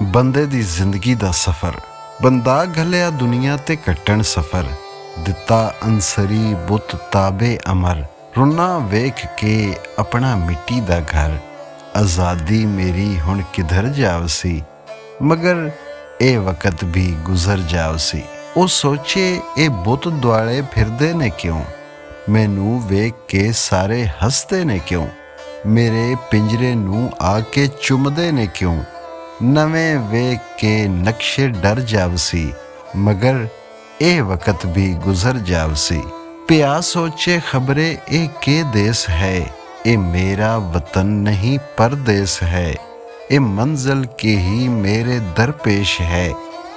ਬੰਦੇ ਦੀ ਜ਼ਿੰਦਗੀ ਦਾ ਸਫ਼ਰ। ਬੰਦਾ ਘਲਿਆ ਦੁਨੀਆ ਤੇ ਕੱਟਣ ਸਫ਼ਰ। ਦਿੱਤਾ ਅਨਸਰੀ ਬੁੱਤ ਤਾਬੇ ਅਮਰ। ਰੁਨਾ ਵੇਖ ਕੇ ਆਪਣਾ ਮਿੱਟੀ ਦਾ ਘਰ। ਆਜ਼ਾਦੀ ਮੇਰੀ ਹੁਣ ਕਿਧਰ ਜਾਵਸੀ, ਮਗਰ ਇਹ ਵਕਤ ਵੀ ਗੁਜ਼ਰ ਜਾਵਸੀ। ਉਹ ਸੋਚੇ ਇਹ ਬੁੱਤ ਦੁਆਲੇ ਫਿਰਦੇ ਨੇ ਕਿਉਂ, ਮੈਨੂੰ ਵੇਖ ਕੇ ਸਾਰੇ ਹੱਸਦੇ ਨੇ ਕਿਉਂ, ਮੇਰੇ ਪਿੰਜਰੇ ਨੂੰ ਆ ਕੇ ਚੁੰਮਦੇ ਨੇ ਕਿਉਂ। ਨਵੇਂ ਵੇਖ ਕੇ ਨਕਸ਼ੇ ਡਰ ਜਾਵਸੀ, ਮਗਰ ਇਹ ਵਕਤ ਵੀ ਗੁਜ਼ਰ ਜਾਵਸੀ। ਪਿਆ ਸੋਚੇ ਖਬਰੇ ਇਹ ਕੇ ਦੇਸ ਹੈ, ਇਹ ਮੇਰਾ ਵਤਨ ਨਹੀਂ ਪਰਦੇਸ ਹੈ। ਇਹ ਮੰਜ਼ਲ ਕੇ ਹੀ ਮੇਰੇ ਦਰਪੇਸ਼ ਹੈ,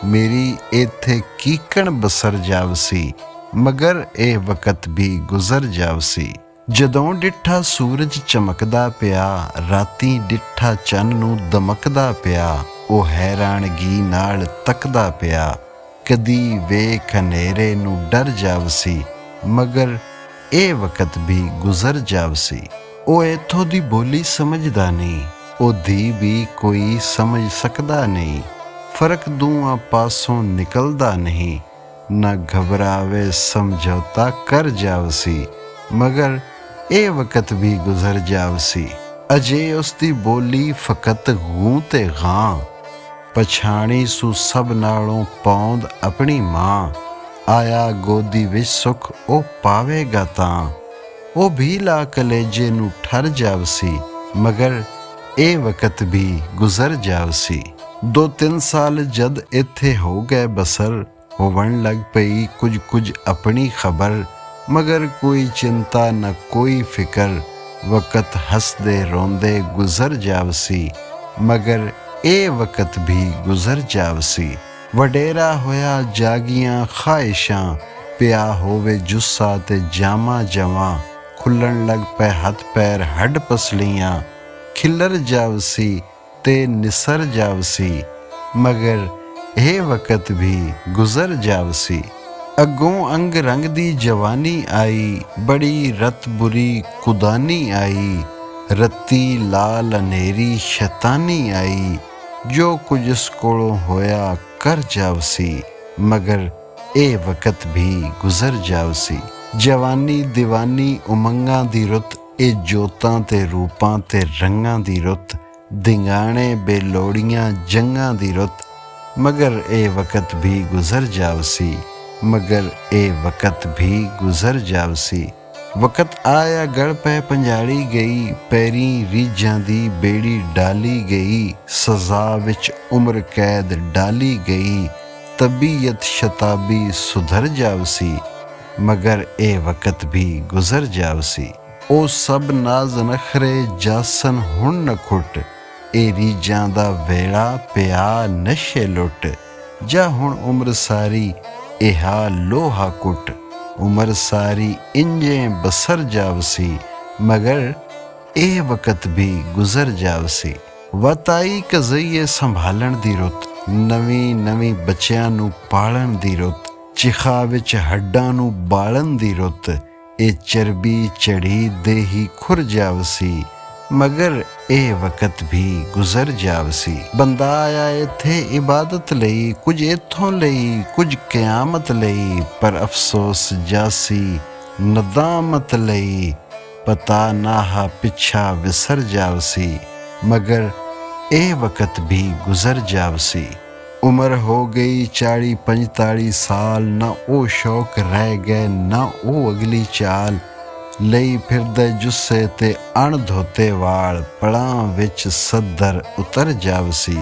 ਮੇਰੀ ਇੱਥੇ ਕੀਕਣ ਬਸਰ ਜਾਵਸੀ, ਮਗਰ ਇਹ ਵਕਤ ਵੀ ਗੁਜ਼ਰ ਜਾਵਸੀ। ਜਦੋਂ ਡਿੱਠਾ ਸੂਰਜ ਚਮਕਦਾ ਪਿਆ, ਰਾਤੀ ਡਿੱਠਾ ਚੰਨ ਨੂੰ ਦਮਕਦਾ ਪਿਆ, ਉਹ ਹੈਰਾਨਗੀ ਨਾਲ ਤੱਕਦਾ ਪਿਆ। ਕਦੀ ਵੇਖ ਹਨੇਰੇ ਨੂੰ ਡਰ ਜਾਵਸੀ, ਮਗਰ ਇਹ ਵਕਤ ਵੀ ਗੁਜ਼ਰ ਜਾਵਸੀ। ਉਹ ਇੱਥੋਂ ਦੀ ਬੋਲੀ ਸਮਝਦਾ ਨਹੀਂ, ਉਹਦੀ ਵੀ ਕੋਈ ਸਮਝ ਸਕਦਾ ਨਹੀਂ। ਫਰਕ ਦੋਵਾਂ ਪਾਸੋਂ ਨਿਕਲਦਾ ਨਹੀਂ, ਨਾ ਘਬਰਾਵੇ ਸਮਝੌਤਾ ਕਰ ਜਾਵਸੀ, ਮਗਰ ਇਹ ਵਕਤ ਵੀ ਗੁਜ਼ਰ ਜਾਵਸੀ। ਅਜੇ ਉਸ ਦੀ ਬੋਲੀ ਫਕਤ ਗੂੰ ਤੇ ਗਾਂ, ਪਛਾਣੀ ਸੂ ਸਭ ਨਾਲੋਂ ਪੌਂਦ ਆਪਣੀ ਮਾਂ। ਆਇਆ ਗੋਦੀ ਵਿੱਚ ਸੁੱਖ ਉਹ ਪਾਵੇਗਾ ਤਾਂ, ਉਹ ਵੀ ਲਾ ਕਲੇਜੇ ਨੂੰ ਠਰ ਜਾਵਸੀ, ਮਗਰ ਇਹ ਵਕਤ ਵੀ ਗੁਜ਼ਰ ਜਾਵਸੀ। 2-3 ਸਾਲ ਜਦ ਇੱਥੇ ਹੋ ਗਏ ਬਸਰ, ਹੋਵਣ ਲੱਗ ਪਈ ਕੁਝ ਆਪਣੀ ਖਬਰ, ਮਗਰ ਕੋਈ ਚਿੰਤਾ ਨਾ ਕੋਈ ਫਿਕਰ। ਵਕਤ ਹੱਸਦੇ ਰੋਂਦੇ ਗੁਜ਼ਰ ਜਾਵਸੀ, ਮਗਰ ਇਹ ਵਕਤ ਵੀ ਗੁਜ਼ਰ ਜਾਵਸੀ। ਵਡੇਰਾ ਹੋਇਆ ਜਾਗੀਆਂ ਖਾਹਿਸ਼ਾਂ, ਪਿਆ ਹੋਵੇ ਜੁੱਸਾ ਤੇ ਜਾਮਾ ਜਵਾਂ। ਖੁੱਲਣ ਲੱਗ ਪਏ ਹੱਥ ਪੈਰ ਹੱਡ ਪਸਲੀਆਂ, ਖਿਲਰ ਜਾਵਸੀ ਤੇ ਨਿਸਰ ਜਾਵਸੀ, ਮਗਰ ਇਹ ਵਕਤ ਵੀ ਗੁਜ਼ਰ ਜਾਵਸੀ। ਅੱਗੋਂ ਅੰਗ ਰੰਗ ਦੀ ਜਵਾਨੀ ਆਈ, ਬੜੀ ਰਤ ਬੁਰੀ ਕੁਦਾਨੀ ਆਈ। ਰੱਤੀ ਲਾਲ ਹਨੇਰੀ ਸ਼ੈਤਾਨੀ ਆਈ, ਜੋ ਕੁਝ ਇਸ ਕੋਲੋਂ ਹੋਇਆ ਕਰ ਜਾਵਸੀ, ਮਗਰ ਇਹ ਵਕਤ ਵੀ ਗੁਜ਼ਰ ਜਾਵਸੀ। ਜਵਾਨੀ ਦੀਵਾਨੀ ਉਮੰਗਾਂ ਦੀ ਰੁੱਤ, ਇਹ ਜੋਤਾਂ ਤੇ ਰੂਪਾਂ ਤੇ ਰੰਗਾਂ ਦੀ ਰੁੱਤ। ਦਿਗਾਣੇ ਬੇਲੋੜੀਆਂ ਜੰਗਾਂ ਦੀ ਰੁੱਤ, ਮਗਰ ਇਹ ਵਕਤ ਵੀ ਗੁਜ਼ਰ ਜਾਵਸੀ, ਮਗਰ ਇਹ ਵਕਤ ਵੀ ਗੁਜ਼ਰ ਜਾਵਸੀ। ਵਕਤ ਆਇਆ ਗਲ ਪੈ ਪੰਜਾਲੀ ਗਈ, ਪੈਰੀਂ ਰੀਝਾਂ ਦੀ ਬੇੜੀ ਡਾਲੀ ਗਈ। ਸਜ਼ਾ ਵਿੱਚ ਉਮਰ ਕੈਦ ਡਾਲੀ ਗਈ, ਤਬੀਅਤ ਸ਼ਤਾਬੀ ਸੁਧਰ ਜਾਵਸੀ, ਮਗਰ ਇਹ ਵਕਤ ਵੀ ਗੁਜ਼ਰ ਜਾਵਸੀ। ਉਹ ਸਭ ਨਾਜ਼ ਨਖਰੇ ਜਾਸਨ ਹੁਣ ਨ ਖੁੱਟ, ਇਹ ਰੀਝਾਂ ਦਾ ਵੇਲਾ ਪਿਆ ਨਸ਼ੇ ਲੁੱਟ। ਜਾ ਹੁਣ ਉਮਰ ਸਾਰੀ ਇਹਾ ਲੋਹਾ ਕੁੱਟ, ਉਮਰ ਸਾਰੀ ਇੰਜੇ ਬਸਰ ਜਾਵਸੀ, ਮਗਰ ਇਹ ਵਕਤ ਵੀ ਗੁਜ਼ਰ ਜਾਵਸੀ। ਵਤਾਈ ਕਜ਼ਈਏ ਸੰਭਾਲਣ ਦੀ ਰੁੱਤ, ਨਵੀਂ ਬੱਚਿਆਂ ਨੂੰ ਪਾਲਣ ਦੀ ਰੁੱਤ। ਚਿਖਾ ਵਿੱਚ ਹੱਡਾਂ ਨੂੰ ਬਾਲਣ ਦੀ ਰੁੱਤ, ਇਹ ਚਰਬੀ ਚੜੀ ਦੇਹੀ ਖੁਰ ਜਾਵਸੀ, ਮਗਰ ਇਹ ਵਕਤ ਵੀ ਗੁਜ਼ਰ ਜਾਵਸੀ। ਬੰਦਾ ਆਇਆ ਇੱਥੇ ਇਬਾਦਤ ਲਈ, ਕੁਝ ਇੱਥੋਂ ਲਈ ਕੁਝ ਕਿਆਮਤ ਲਈ, ਪਰ ਅਫਸੋਸ ਜਾਸੀ ਨਦਾਮਤ ਲਈ। ਪਤਾ ਨਾਹਾ ਪਿੱਛਾ ਵਿਸਰ ਜਾਵਸੀ, ਮਗਰ ਇਹ ਵਕਤ ਵੀ ਗੁਜ਼ਰ ਜਾਵਸੀ। ਉਮਰ ਹੋ ਗਈ 40-45 ਸਾਲ, ਨਾ ਉਹ ਸ਼ੌਕ ਰਹਿ ਗਏ ਨਾ ਉਹ ਅਗਲੀ ਚਾਲ। ਲਈ ਫਿਰਦੇ ਜੁੱਸੇ ਤੇ ਅਣਧੋਤੇ ਵਾਲ, ਪਲਾਂ ਵਿੱਚ ਸੱਦਰ ਉਤਰ ਜਾਵਸੀ,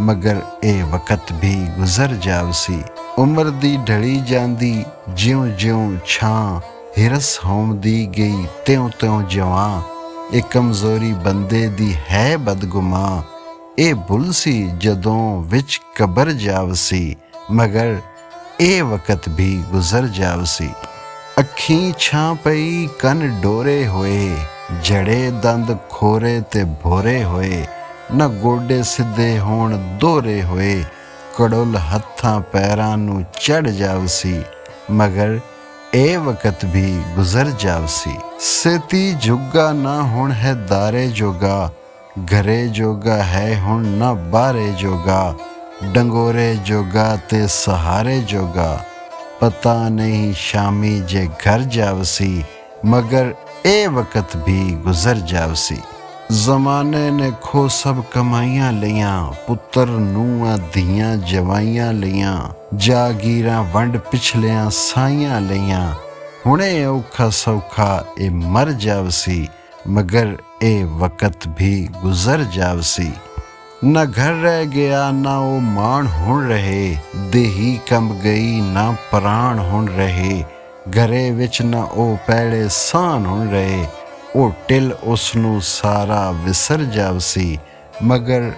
ਮਗਰ ਇਹ ਵਕਤ ਵੀ ਗੁਜ਼ਰ ਜਾਵਸੀ। ਉਮਰ ਦੀ ਢਲੀ ਜਾਂਦੀ ਜਿਉਂ ਛਾਂ, ਹਿਰਸ ਹੋਂਦੀ ਗਈ ਤਿਉਂ ਜਵਾਂ। ਇਹ ਕਮਜ਼ੋਰੀ ਬੰਦੇ ਦੀ ਹੈ ਬਦਗੁਮਾਂ, ਇਹ ਭੁੱਲ ਸੀ ਜਦੋਂ ਵਿੱਚ ਕਬਰ ਜਾਵਸੀ, ਮਗਰ ਇਹ ਵਕਤ ਵੀ ਗੁਜ਼ਰ ਜਾਵਸੀ। ਅੱਖੀਂ ਛਾਂ ਪਈ ਕੰਨ ਡੋਰੇ ਹੋਏ, ਜੜੇ ਦੰਦ ਖੋਰੇ ਤੇ ਭੋਰੇ ਹੋਏ। ਨਾ ਗੋਡੇ ਸਿੱਧੇ ਹੋਣ ਦੋਰੇ ਹੋਏ, ਕੜੁੱਲ ਹੱਥਾਂ ਪੈਰਾਂ ਨੂੰ ਚੜ ਜਾਵਸੀ, ਮਗਰ ਇਹ ਵਕਤ ਵੀ ਗੁਜ਼ਰ ਜਾਵਸੀ। ਸੇਤੀ ਜੁਗਾ ਨਾ ਹੁਣ ਹੈ ਦਾਰੇ ਜੋਗਾ, घरे जोगा है हुण ना बाहरे जोगा, डंगोरे जोगा ते सहारे जोगा। पता नहीं शामी जे घर जावसी, मगर ए वक़्त भी गुजर जावसी। ज़माने ने खो सब कमाइयां लियां, पुत्तर नूआं धियां जवाइयां लियां। जागीरां वंड पिछलियां साइयां लियां, हुणे औखा सौखा ए मर जावसी, मगर ए वक़्त भी गुजर जावसी। न घर रह गया ना ओ माण हुण रहे, देही कंब गई ना प्राण हुण रहे। घरे विच ना ओ पैड़े साण हुण रहे, ओ टिल उसनू सारा विसर जावसी, मगर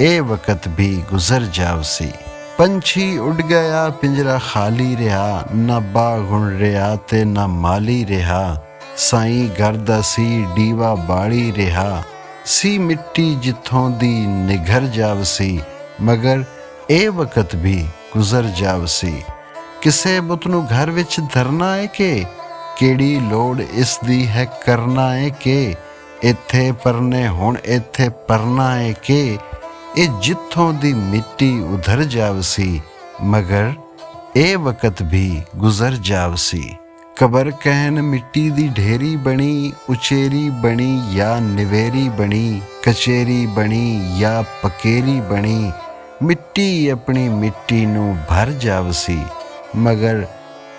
ए वक़्त भी गुजर जावसी। पंछी उड़ गया पिंजरा खाली रहा, ना बाग हुण रहा ते ना माली रहा। साईं घर दा सी डीवा बाली रहा, सी मिट्टी जिथों दी निघर जावसी, मगर ए वक़्त भी गुजर जावसी। किसे बुत नू घर विच धरना है के, केड़ी लोड़ इस दी है करना है के। इत्थे परने हुण इत्थे परना है के, ए जिथों दी मिट्टी उधर जावसी, मगर ए वक़्त भी गुजर जावसी। कबर कहन मिट्टी दी ढेरी बनी, उचेरी बनी या निवेरी बनी, कचेरी बनी या पकेरी बनी। मिट्टी अपनी मिट्टी नू भर जावसी, मगर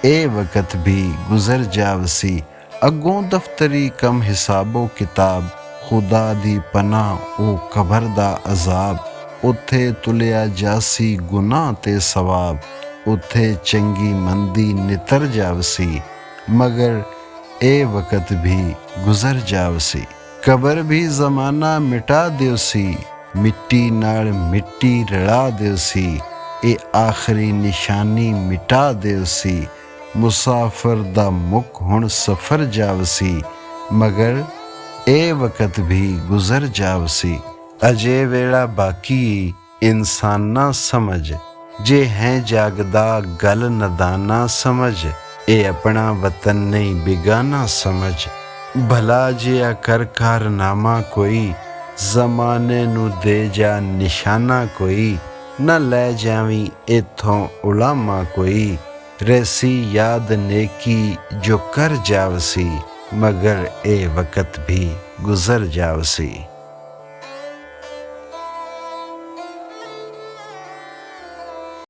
ए वक़्त भी गुजर जावसी। अगों दफ्तरी कम हिसाबो किताब, खुदा दी पनाह ओ कबर दा अजाब। उत्थे तुलिया जासी गुनाह ते सवाब, उत्थे चंगी मंदी नितर जावसी, मगर ए वक़्त भी गुजर जावसी। कबर भी ज़माना मिटा दियोसी, मिट्टी नाल मिट्टी रला दियोसी, ए आखिरी निशानी मिटा दियोसी। मुसाफिर दा मुख हुण सफ़र जावसी, मगर ए वक़्त भी गुजर जावसी। अजे वेला बाकी इंसाना समझ, जे हैं जागदा गल नदाना समझ। ए अपना वतन नहीं बिगाना समझ, भला जिया कर कारनामा कोई, ज़माने नू दे जा निशाना कोई। न लै जावी इथों उलामा कोई, रैसी याद नेकी जो कर जावसी, मगर ए वक़्त भी गुजर जावसी।